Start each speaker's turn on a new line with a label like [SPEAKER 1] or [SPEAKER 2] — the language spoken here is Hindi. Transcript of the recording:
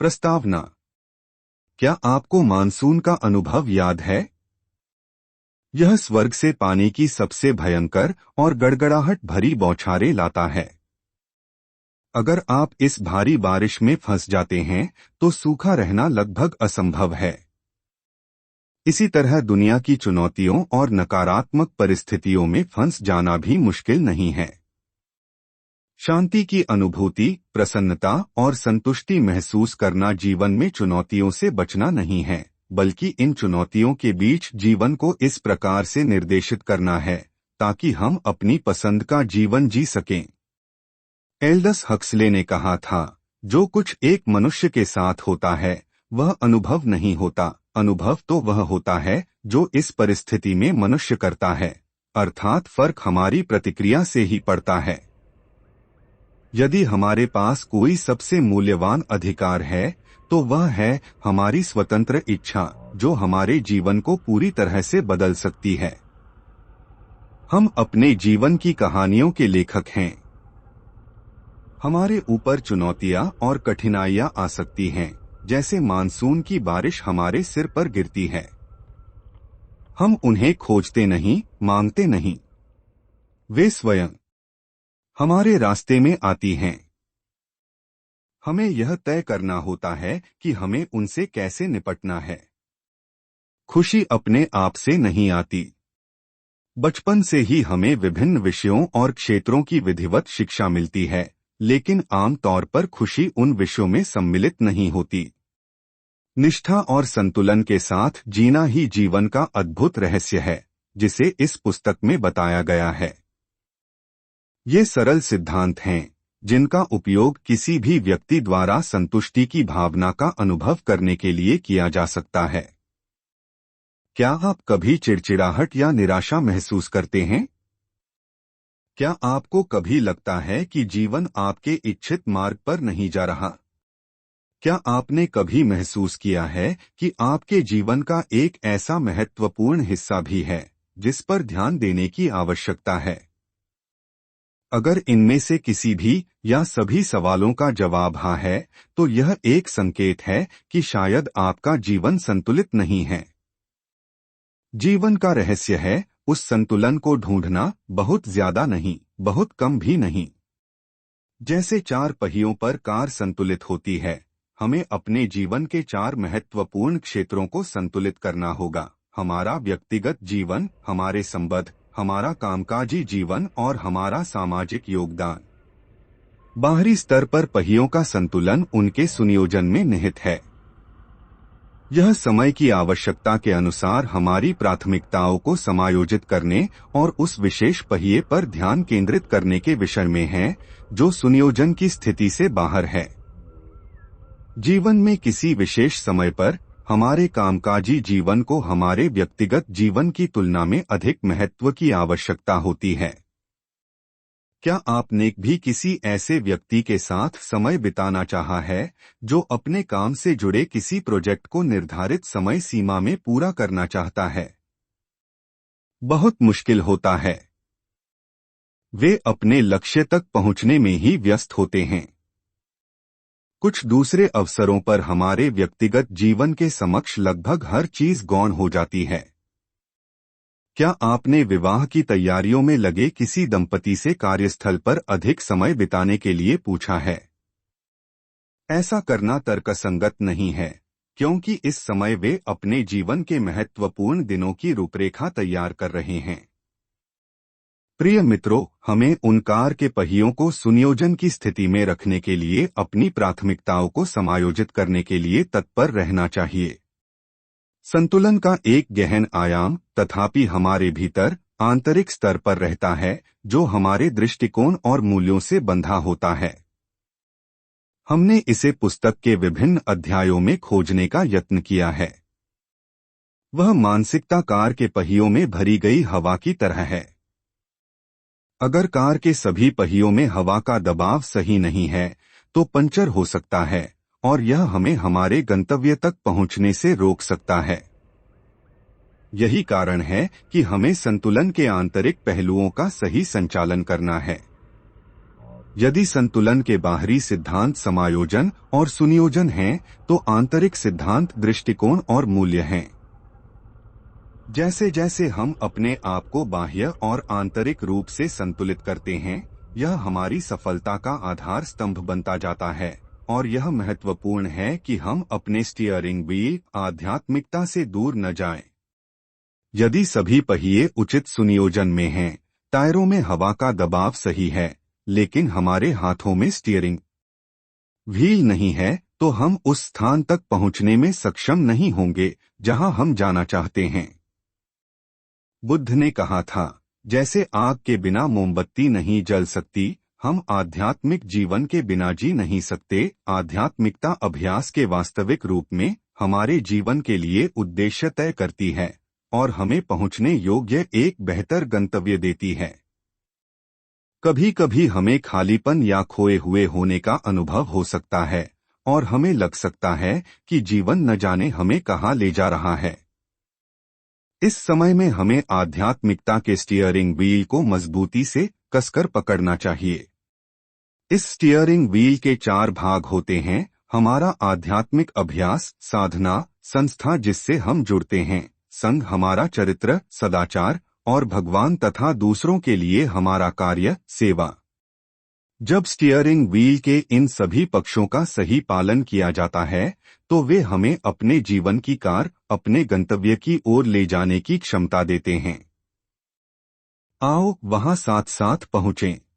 [SPEAKER 1] प्रस्तावना। क्या आपको मानसून का अनुभव याद है? यह स्वर्ग से पानी की सबसे भयंकर और गड़गड़ाहट भरी बौछारें लाता है। अगर आप इस भारी बारिश में फंस जाते हैं तो सूखा रहना लगभग असंभव है। इसी तरह दुनिया की चुनौतियों और नकारात्मक परिस्थितियों में फंस जाना भी मुश्किल नहीं है। शांति की अनुभूति, प्रसन्नता और संतुष्टि महसूस करना जीवन में चुनौतियों से बचना नहीं है, बल्कि इन चुनौतियों के बीच जीवन को इस प्रकार से निर्देशित करना है ताकि हम अपनी पसंद का जीवन जी सकें। एल्डस हक्सले ने कहा था, जो कुछ एक मनुष्य के साथ होता है वह अनुभव नहीं होता, अनुभव तो वह होता है जो इस परिस्थिति में मनुष्य करता है, अर्थात फर्क हमारी प्रतिक्रिया से ही पड़ता है। यदि हमारे पास कोई सबसे मूल्यवान अधिकार है तो वह है हमारी स्वतंत्र इच्छा, जो हमारे जीवन को पूरी तरह से बदल सकती है। हम अपने जीवन की कहानियों के लेखक हैं। हमारे ऊपर चुनौतियां और कठिनाइयां आ सकती हैं, जैसे मानसून की बारिश हमारे सिर पर गिरती है। हम उन्हें खोजते नहीं, मांगते नहीं, वे स्वयं हमारे रास्ते में आती हैं। हमें यह तय करना होता है कि हमें उनसे कैसे निपटना है। खुशी अपने आप से नहीं आती। बचपन से ही हमें विभिन्न विषयों और क्षेत्रों की विधिवत शिक्षा मिलती है, लेकिन आमतौर पर खुशी उन विषयों में सम्मिलित नहीं होती। निष्ठा और संतुलन के साथ जीना ही जीवन का अद्भुत रहस्य है, जिसे इस पुस्तक में बताया गया है। ये सरल सिद्धांत हैं जिनका उपयोग किसी भी व्यक्ति द्वारा संतुष्टि की भावना का अनुभव करने के लिए किया जा सकता है। क्या आप कभी चिड़चिड़ाहट या निराशा महसूस करते हैं? क्या आपको कभी लगता है कि जीवन आपके इच्छित मार्ग पर नहीं जा रहा? क्या आपने कभी महसूस किया है कि आपके जीवन का एक ऐसा महत्वपूर्ण हिस्सा भी है जिस पर ध्यान देने की आवश्यकता है? अगर इनमें से किसी भी या सभी सवालों का जवाब हाँ है, तो यह एक संकेत है कि शायद आपका जीवन संतुलित नहीं है। जीवन का रहस्य है उस संतुलन को ढूंढना, बहुत ज्यादा नहीं, बहुत कम भी नहीं। जैसे 4 पहियों पर कार संतुलित होती है, हमें अपने जीवन के 4 महत्वपूर्ण क्षेत्रों को संतुलित करना होगा: हमारा व्यक्तिगत जीवन, हमारे संबंध, हमारा कामकाजी जीवन और हमारा सामाजिक योगदान। बाहरी स्तर पर पहियों का संतुलन उनके सुनियोजन में निहित है। यह समय की आवश्यकता के अनुसार हमारी प्राथमिकताओं को समायोजित करने और उस विशेष पहिए पर ध्यान केंद्रित करने के विषय में है जो सुनियोजन की स्थिति से बाहर है। जीवन में किसी विशेष समय पर हमारे कामकाजी जीवन को हमारे व्यक्तिगत जीवन की तुलना में अधिक महत्व की आवश्यकता होती है। क्या आपने भी किसी ऐसे व्यक्ति के साथ समय बिताना चाहा है जो अपने काम से जुड़े किसी प्रोजेक्ट को निर्धारित समय सीमा में पूरा करना चाहता है? बहुत मुश्किल होता है। वे अपने लक्ष्य तक पहुंचने में ही व्यस्त होते हैं। कुछ दूसरे अवसरों पर हमारे व्यक्तिगत जीवन के समक्ष लगभग हर चीज गौण हो जाती है। क्या आपने विवाह की तैयारियों में लगे किसी दंपति से कार्यस्थल पर अधिक समय बिताने के लिए पूछा है? ऐसा करना तर्कसंगत नहीं है, क्योंकि इस समय वे अपने जीवन के महत्वपूर्ण दिनों की रूपरेखा तैयार कर रहे हैं। प्रिय मित्रों, हमें उन कार के पहियों को सुनियोजन की स्थिति में रखने के लिए अपनी प्राथमिकताओं को समायोजित करने के लिए तत्पर रहना चाहिए। संतुलन का एक गहन आयाम तथापि हमारे भीतर आंतरिक स्तर पर रहता है, जो हमारे दृष्टिकोण और मूल्यों से बंधा होता है। हमने इसे पुस्तक के विभिन्न अध्यायों में खोजने का यत्न किया है। वह मानसिकता कार के पहियों में भरी गई हवा की तरह है। अगर कार के सभी पहियों में हवा का दबाव सही नहीं है तो पंचर हो सकता है और यह हमें हमारे गंतव्य तक पहुंचने से रोक सकता है। यही कारण है कि हमें संतुलन के आंतरिक पहलुओं का सही संचालन करना है। यदि संतुलन के बाहरी सिद्धांत समायोजन और सुनियोजन हैं, तो आंतरिक सिद्धांत दृष्टिकोण और मूल्य हैं। जैसे जैसे हम अपने आप को बाह्य और आंतरिक रूप से संतुलित करते हैं, यह हमारी सफलता का आधार स्तंभ बनता जाता है। और यह महत्वपूर्ण है कि हम अपने स्टीयरिंग व्हील आध्यात्मिकता से दूर न जाएं। यदि सभी पहिए उचित सुनियोजन में हैं, टायरों में हवा का दबाव सही है, लेकिन हमारे हाथों में स्टीयरिंग व्हील नहीं है, तो हम उस स्थान तक पहुंचने में सक्षम नहीं होंगे जहां हम जाना चाहते हैं। बुद्ध ने कहा था, जैसे आग के बिना मोमबत्ती नहीं जल सकती, हम आध्यात्मिक जीवन के बिना जी नहीं सकते। आध्यात्मिकता अभ्यास के वास्तविक रूप में हमारे जीवन के लिए उद्देश्य तय करती है और हमें पहुंचने योग्य एक बेहतर गंतव्य देती है। कभी कभी हमें खालीपन या खोए हुए होने का अनुभव हो सकता है और हमें लग सकता है कि जीवन न जाने हमें कहाँ ले जा रहा है। इस समय में हमें आध्यात्मिकता के स्टीयरिंग व्हील को मजबूती से कसकर पकड़ना चाहिए। इस स्टीयरिंग व्हील के 4 भाग होते हैं: हमारा आध्यात्मिक अभ्यास, साधना, संस्था जिससे हम जुड़ते हैं, संघ हमारा चरित्र, सदाचार, और भगवान तथा दूसरों के लिए हमारा कार्य, सेवा। जब स्टीयरिंग व्हील के इन सभी पक्षों का सही पालन किया जाता है, तो वे हमें अपने जीवन की कार अपने गंतव्य की ओर ले जाने की क्षमता देते हैं। आओ वहां साथ साथ पहुंचें।